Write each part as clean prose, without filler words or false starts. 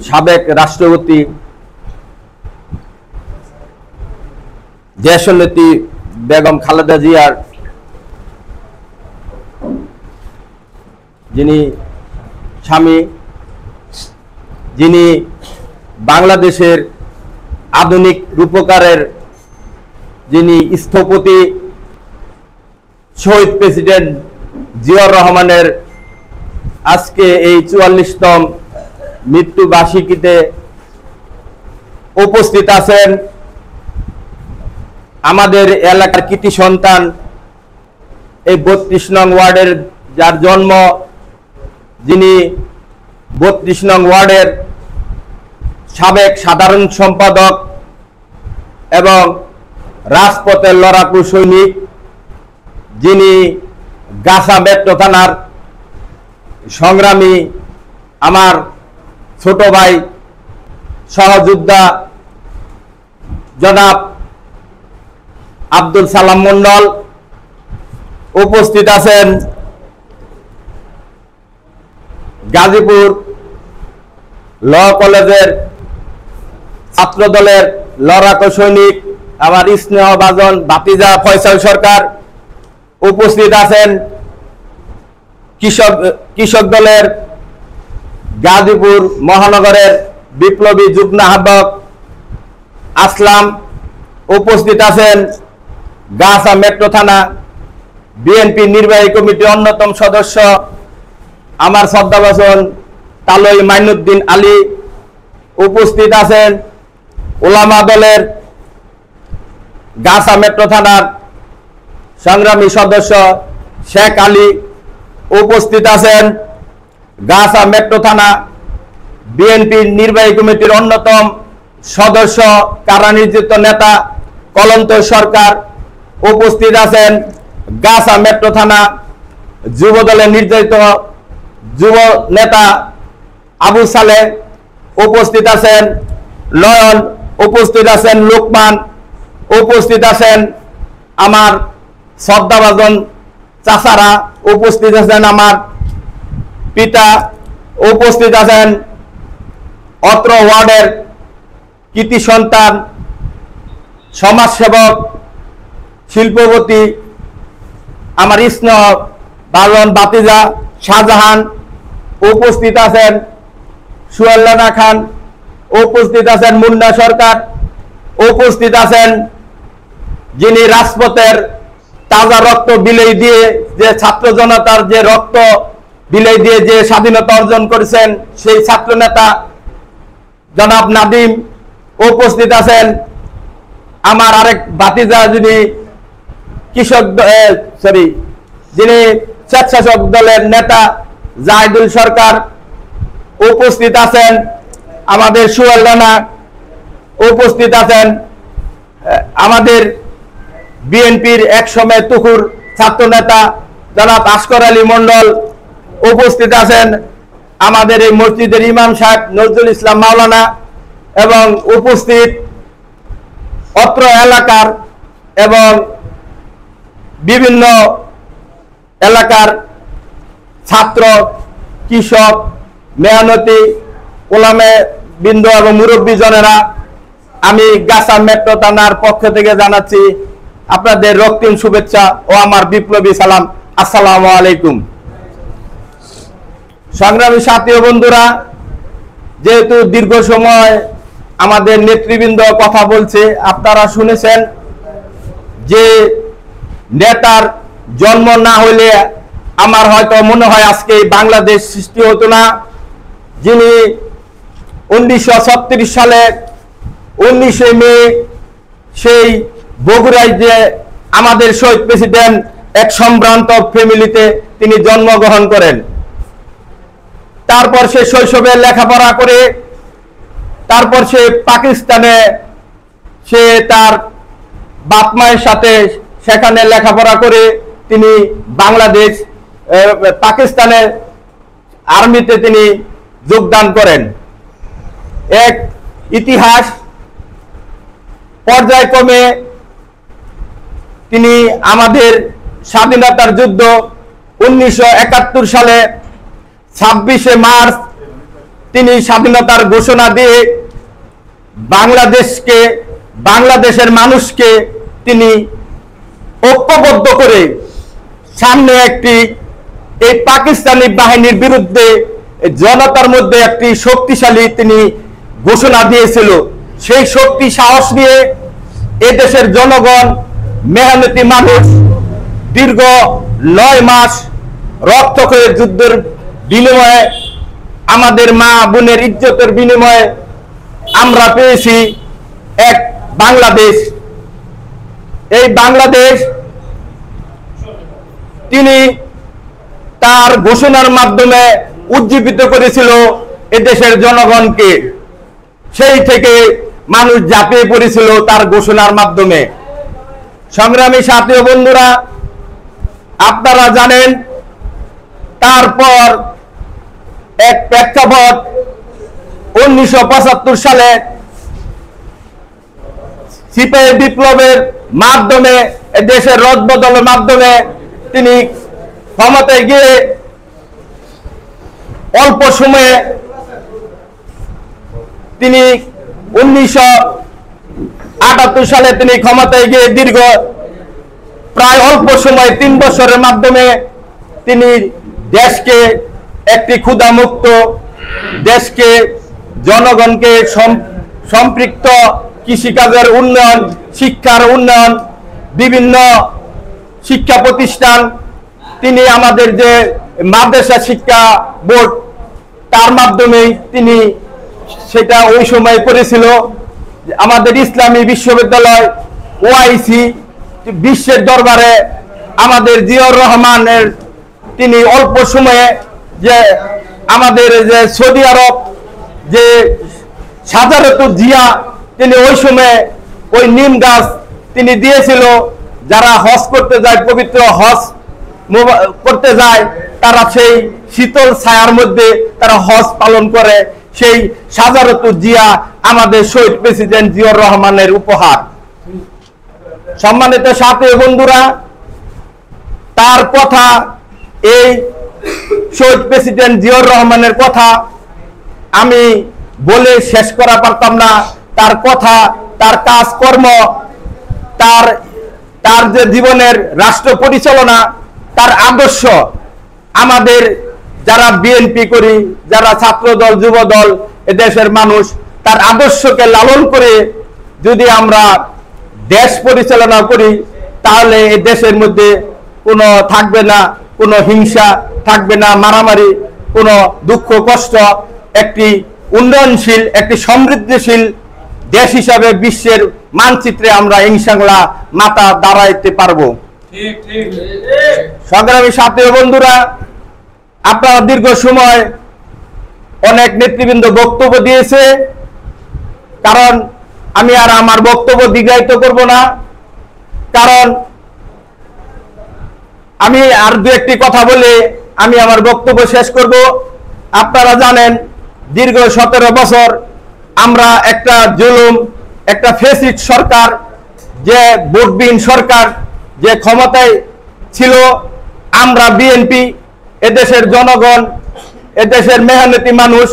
সাবেক রাষ্ট্রপতি দেশনেত্রী বেগম খালেদা জিয়ার যিনি স্বামী, যিনি বাংলাদেশের আধুনিক রূপকারের যিনি স্থপতি, শহীদ প্রেসিডেন্ট জিয়াউর রহমানের আজকে এই ৪৪তম মৃত্যুবার্ষিকীতে উপস্থিত আছেন আমাদের এলাকার কৃতি সন্তান, এই ৩২ নং ওয়ার্ডের যার জন্ম, যিনি ৩২ নং ওয়ার্ডের সাবেক সাধারণ সম্পাদক এবং রাজপথের লড়াকু সৈনিক, যিনি গাছা মেট্রো থানার সংগ্রামী আমার ছোট ভাই সহযোদ্ধা জনাব আব্দুল সালাম মন্ডল। উপস্থিত আছেন গাজীপুর ল কলেজের ছাত্র দলের লড়াকু সৈনিক আমার স্নেহভাজন ভাতিজা ফয়সাল সরকার। উপস্থিত আছেন কৃষক দলের গাজীপুর মহানগরের বিপ্লবী যুগ্ম আহ্বায়ক আসলাম। উপস্থিত আছেন গাছা মেট্রো থানা বিএনপি নির্বাহী কমিটির অন্যতম সদস্য আমার শ্রদ্ধাভাজন তালই মাইনুদ্দিন আলী। উপস্থিত আছেন ওলামা দলের গাছা মেট্রো থানার সংগ্রামী সদস্য শেখ আলী। উপস্থিত আছেন গাছা মেট্রো থানা বিএনপি নির্বাহী কমিটির অন্যতম সদস্য কারানির্যাতিত নেতা কলন্ত সরকার। উপস্থিত আছেন গাছা মেট্রো থানা যুব দলের নির্যাতিত যুব নেতা আবু সালে। উপস্থিত আছেন নয়ন। উপস্থিত আছেন লোকমান। উপস্থিত আছেন আমার শ্রদ্ধাভাজন চাচারা। উপস্থিত আছেন আমার পিতা। উপস্থিত আছেন অত্র ওয়ার্ডের কৃতি সন্তান, সমাজসেবক, শিল্পপতি আমার স্নেহ ভাজন ভাতিজা শাহজাহান। উপস্থিত আছেন সুয়াল্লানা খান। উপস্থিত আছেন মুন্না সরকার। উপস্থিত আছেন যিনি রাজপথের তাজা রক্ত বিলেই দিয়ে, যে ছাত্র জনতার যে রক্ত বিলেই দিয়ে যে স্বাধীনতা অর্জন করেছেন, সেই ছাত্র নেতা জনাব নাদিম। উপস্থিত আছেন আমার আরেক ভাতিজা, যিনি যিনি স্বেচ্ছাসেবক দলের নেতা জাহিদুল সরকার। উপস্থিত আছেন আমাদের সুহেল রানা। উপস্থিত আছেন আমাদের বিএনপির একসময় তুকুর ছাত্র নেতা জনাব আশকর আলী মন্ডল। উপস্থিত আছেন আমাদের এই মসজিদের ইমাম সাহেব নজরুল ইসলাম মাওলানা। এবং উপস্থিত অত্র এলাকার এবং বিভিন্ন এলাকার ছাত্র, কৃষক, মেহনতি ওলামে বৃন্দ এবং মুরব্বী জনেরা, আমি গাছা মেট্রো থানার পক্ষ থেকে জানাচ্ছি আপনাদের রক্তিম শুভেচ্ছা ও আমার বিপ্লবী সালাম। আসসালামু আলাইকুম। সংগ্রামী সাথী ও বন্ধুরা, যেহেতু দীর্ঘ সময় আমাদের নেতৃবৃন্দ কথা বলছে, আপনারা শুনেছেন যে নেতার জন্ম না হইলে আমার হয়তো মনে হয় আজকে বাংলাদেশ সৃষ্টি হতো না। যিনি 1936 সালে 19 মে সেই বগুড়ায় যে আমাদের শহীদ প্রেসিডেন্ট এক সম্ভ্রান্ত ফ্যামিলিতে তিনি জন্মগ্রহণ করেন। তারপর সে শৈশবে লেখাপড়া করে তারপর সে পাকিস্তানে সে তার বাপ মায়ের সাথে সেখানে লেখাপড়া করে তিনি বাংলাদেশ পাকিস্তানের আর্মিতে তিনি যোগদান করেন। এক ইতিহাস পর্যায়ক্রমে তিনি আমাদের স্বাধীনতার যুদ্ধ 1971 সালে 26শে মার্চ তিনি স্বাধীনতার ঘোষণা দিয়ে বাংলাদেশকে, বাংলাদেশের মানুষকে তিনি ঐক্যবদ্ধ করে সামনে একটি এই পাকিস্তানি বাহিনীর বিরুদ্ধে জনতার মধ্যে একটি শক্তিশালী তিনি ঘোষণা দিয়েছিল। সেই শক্তি সাহস নিয়ে এদেশের জনগণ, মেহনতি মানুষ দীর্ঘ 9 মাস রক্তক্ষয়ী যুদ্ধের বিনিময়ে, আমাদের মা বোনের ইজ্জতের বিনিময়ে আমরা পেয়েছি এক বাংলাদেশ। এই বাংলাদেশ তিনি তার ঘোষণার মাধ্যমে উজ্জীবিত করেছিল এদেশের জনগণকে। সেই থেকে মানুষ ঝাঁপিয়ে পড়েছিল তার ঘোষণার মাধ্যমে। সংগ্রামী সাথী ও বন্ধুরা, আপনারা জানেন তারপর এক প্রেক্ষাপট 1975 সালে সিপাহী বিপ্লবের মাধ্যমে, দেশের রদবদলের মাধ্যমে তিনি ক্ষমতায় গিয়ে অল্প সময়ে তিনি 1978 সালে তিনি ক্ষমতায় গিয়ে দীর্ঘ প্রায় অল্প সময় 3 বছরের মাধ্যমে তিনি দেশকে একটি ক্ষুধামুক্ত, দেশকে জনগণকে সম্পৃক্ত কৃষিকাজের উন্নয়ন, শিক্ষার উন্নয়ন, বিভিন্ন শিক্ষা প্রতিষ্ঠান, তিনি আমাদের যে মাদ্রাসা শিক্ষা বোর্ড তার মাধ্যমে তিনি সেটা ওই সময় করেছিল। আমাদের ইসলামী বিশ্ববিদ্যালয় ওআইসি বিশ্বের দরবারে আমাদের জিয়াউর রহমানের তিনি অল্প সময়ে যে আমাদের যে সৌদি আরব যে সাজারতুল জিয়া তিনি ওই সময়ে ওই নিম গাছ তিনি দিয়েছিল। যারা হজ করতে যায়, পবিত্র হজ করতে যায়, তারা সেই শীতল ছায়ার মধ্যে তারা হজ পালন করে। সেই সাজারতুল জিয়া আমাদের শহীদ প্রেসিডেন্ট জিয়াউর রহমানের উপহার। সম্মানিত সাথী বন্ধুরা, তার কথা, এই শহীদ প্রেসিডেন্ট জিয়াউর রহমানের কথা আমি বলে শেষ করা পারতাম না। তার কথা, তার কাজকর্ম, তার যে জীবনের রাষ্ট্র পরিচালনা, তার আদর্শ, আমাদের যারা বিএনপি করি, যারা ছাত্র দল, যুব দল, এদেশের মানুষ তার আদর্শকে লালন করে যদি আমরা দেশ পরিচালনা করি, তাহলে এই দেশের মধ্যে কোনো থাকবে না কোনো হিংসা, থাকবে না মারামারি, কোনো দুঃখ কষ্ট। একটি উন্নয়নশীল, একটি সমৃদ্ধশীল দেশ হিসাবে বিশ্বের মানচিত্রে আমরা ইনশাআল্লাহ মাথা দাঁড়াইতে পারবো। সংগ্রামী সাথী বন্ধুরা, আপনারা দীর্ঘ সময় অনেক নেতৃবৃন্দ বক্তব্য দিয়েছে, কারণ আমি আর আমার বক্তব্য দীর্ঘায়িত করব না, কারণ আমি আর দু একটি কথা বলে আমি আমার বক্তব্য শেষ করব। আপনারা জানেন দীর্ঘ 17 বছর আমরা একটা জুলুম, একটা ফ্যাসিস্ট সরকার, যে ভোটবিহীন সরকার যে ক্ষমতায় ছিল, আমরা বিএনপি, এদেশের জনগণ, এদেশের মেহনতি মানুষ,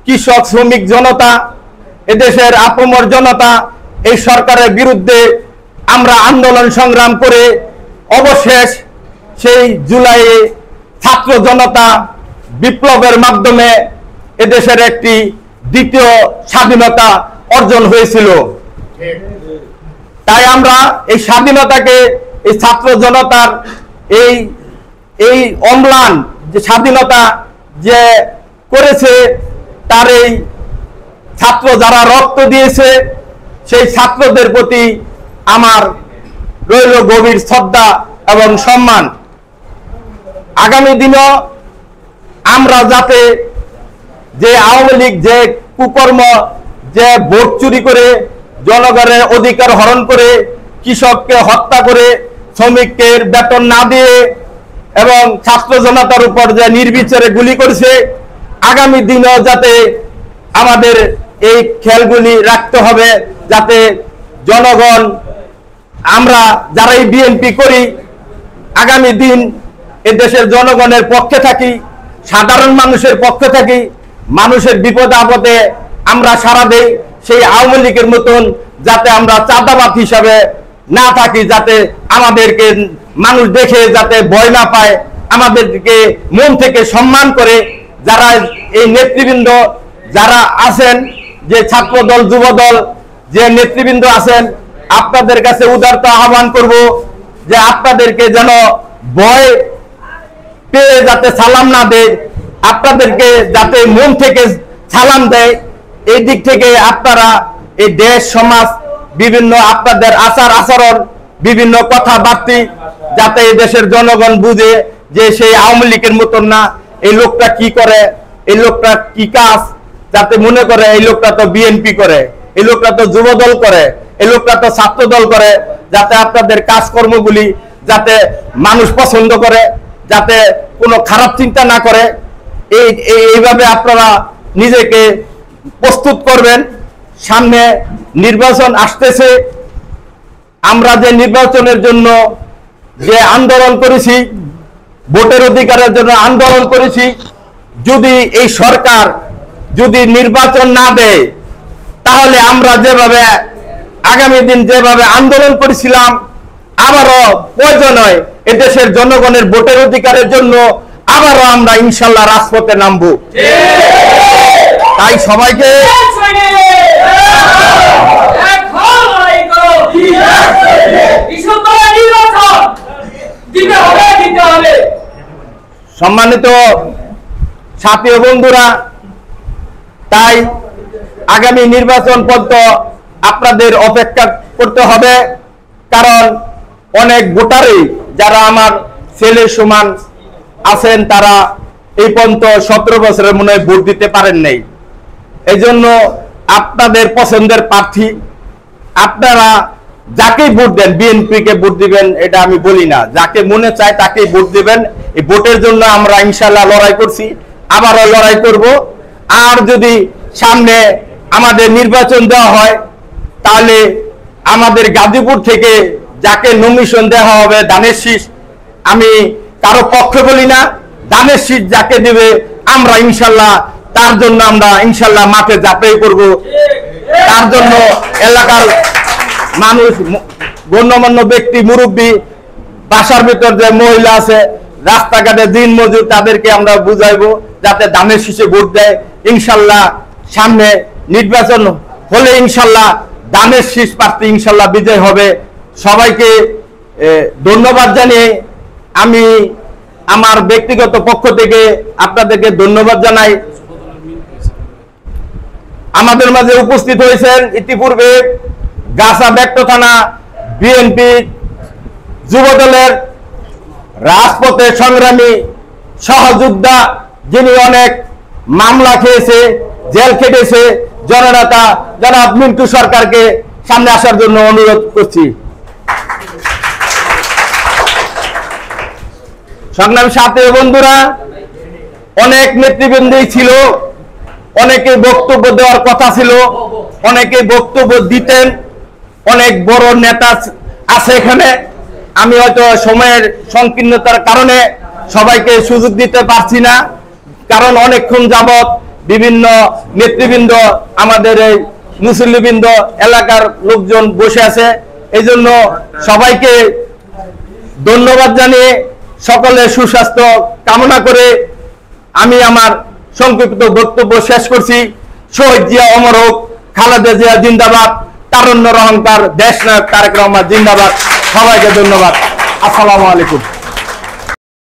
কৃষক, শ্রমিক জনতা, এদেশের আপামর জনতা এই সরকারের বিরুদ্ধে আমরা আন্দোলন সংগ্রাম করে অবশেষ সেই জুলাইয়ে ছাত্র জনতা বিপ্লবের মাধ্যমে এদেশের একটি দ্বিতীয় স্বাধীনতা অর্জন হয়েছিল। তাই আমরা এই স্বাধীনতাকে, এই ছাত্র জনতার এই অম্লান যে স্বাধীনতা যে করেছে, তার এই ছাত্র যারা রক্ত দিয়েছে, সেই ছাত্রদের প্রতি আমার রইল গভীর শ্রদ্ধা এবং সম্মান। আগামী দিনও আমরা যাতে যে আওয়ামী লীগ যে কুকর্ম, যে ভোট চুরি করে, জনগণের অধিকার হরণ করে, কৃষককে হত্যা করে, শ্রমিকদের বেতন না দিয়ে এবং ছাত্র জনতার উপর যে নির্বিচারে গুলি করেছে, আগামী দিনেও যাতে আমাদের এই খেয়ালগুলি রাখতে হবে, যাতে জনগণ, আমরা যারা এই বিএনপি করি, আগামী দিন এ দেশের জনগণের পক্ষে থাকি, সাধারণ মানুষের পক্ষে থাকি, মানুষের বিপদে আপদে আমরা সাড়া দেই, সেই আওয়ামী লীগের মতন যাতে আমরা চাঁদাবাদ হিসাবে না থাকি, যাতে আমাদেরকে মানুষ দেখে যাতে ভয় না পায়, আমাদেরকে মন থেকে সম্মান করে। যারা এই নেতৃবৃন্দ যারা আছেন, যে ছাত্র দল যুব দল যে নেতৃবৃন্দ আছেন, আপনাদের কাছে উদারতা আহ্বান করব যে আপনাদেরকে যেন ভয় পেয়ে যাতে সালাম না দেয়, আপনাদেরকে যাতে মন থেকে সালাম দেয়। এই দিক থেকে আপনারা এই দেশ সমাজ বিভিন্ন আপনাদের আচার আচরণ বিভিন্ন কথাবার্তা যাতে এই দেশের জনগণ বুঝে যে সেই আওয়ামী লীগের মতন না, এই লোকটা কি করে, এই লোকটা কি কাজ, যাতে মনে করে এই লোকটা তো বিএনপি করে, এই লোকটা তো যুব দল করে, এই লোকটা তো ছাত্র দল করে। যাতে আপনাদের কাজকর্মগুলি যাতে মানুষ পছন্দ করে, যাতে কোনো খারাপ চিন্তা না করে, এইভাবে আপনারা নিজেকে প্রস্তুত করবেন। সামনে নির্বাচন আসতেছে, আমরা যে নির্বাচনের জন্য যে আন্দোলন করেছি, ভোটের অধিকারের জন্য আন্দোলন করেছি, যদি এই সরকার যদি নির্বাচন না দেয়, তাহলে আমরা যেভাবে আগামী দিন যেভাবে আন্দোলন করেছিলাম, আবারও প্রয়োজন হয় এদেশের জনগণের ভোটের অধিকারের জন্য আবারও আমরা ইনশাল্লাহ রাজপথে নামবো। তাই সবাইকে সম্মানিত সাথী ও বন্ধুরা, তাই আগামী নির্বাচন পর্যন্ত আপনাদের অপেক্ষা করতে হবে। কারণ অনেক ভোটারই যারা আমার ছেলের সমান আছেন, তারা এই পর্যন্ত 17 বছরের মনে হয় ভোট দিতে পারেন নাই। এই জন্য আপনাদের পছন্দের প্রার্থী আপনারা যাকেই ভোট দেন, বিএনপি কে ভোট দিবেন এটা আমি বলি না, যাকে মনে চায় তাকেই ভোট দিবেন। এই ভোটের জন্য আমরা ইনশাল্লাহ লড়াই করছি, আবারও লড়াই করব। আর যদি সামনে আমাদের নির্বাচন দেওয়া হয়, তাহলে আমাদের গাজীপুর থেকে যাকে নমিশন দেওয়া হবে দানের শীষ, আমি কারো পক্ষে বলি না, দানের শীষ যাকে দিবে আমরা ইনশাল্লাহ তার জন্য আমরা ইনশাল্লাহ মাঠে ঝাঁপিয়ে করব। তার জন্য এলাকার মানুষ, গণ্যমান্য ব্যক্তি, মুরব্বী, বাসার ভিতর যে মহিলা আছে, রাস্তাঘাটে দিন মজুর, তাদেরকে আমরা বুঝাইবো যাতে দানের শীষে ভোট দেয়। ইনশাল্লাহ সামনে নির্বাচন হলে ইনশাল্লাহ দানের শীষ প্রার্থী ইনশাল্লাহ বিজয় হবে। সবাইকে ধন্যবাদ জানিয়ে আমি আমার ব্যক্তিগত পক্ষ থেকে আপনাদেরকে ধন্যবাদ জানাই। আমাদের মাঝে উপস্থিত হয়েছেন ইতিপূর্বে গাছা ব্যক্ত থানা বিএনপি যুব দলের রাজপথে সংগ্রামী সহযোদ্ধা, যিনি অনেক মামলা খেয়েছে, জেল খেটেছে, জননেতা জনাব মিন্টু সরকারকে সামনে আসার জন্য অনুরোধ করছি। সংগ্রামী সাথী বন্ধুরা, অনেক নেতৃবৃন্দই ছিল, অনেকে বক্তব্য দেওয়ার কথা ছিল, অনেকে বক্তব্য দিতেন, অনেক বড় নেতা আছে এখানে। আমি হয়তো সময়ের সংকীর্ণতার কারণে সবাইকে সুযোগ দিতে পারছি না, কারণ অনেকক্ষণ যাবত বিভিন্ন নেতৃবৃন্দ, আমাদের এই মুসল্লিবৃন্দ, এলাকার লোকজন বসে আছে। এই জন্য সবাইকে ধন্যবাদ জানিয়ে সকলের সুস্বাস্থ্য কামনা করে আমি আমার সংক্ষিপ্ত বক্তব্য শেষ করছি। শহীদ জিয়া অমর হোক, খালেদা জিয়া জিন্দাবাদ, তারুণ্যের অহংকার দেশ নায়ক তারেক রহমান জিন্দাবাদ। সবাইকে ধন্যবাদ। আসসালামু আলাইকুম।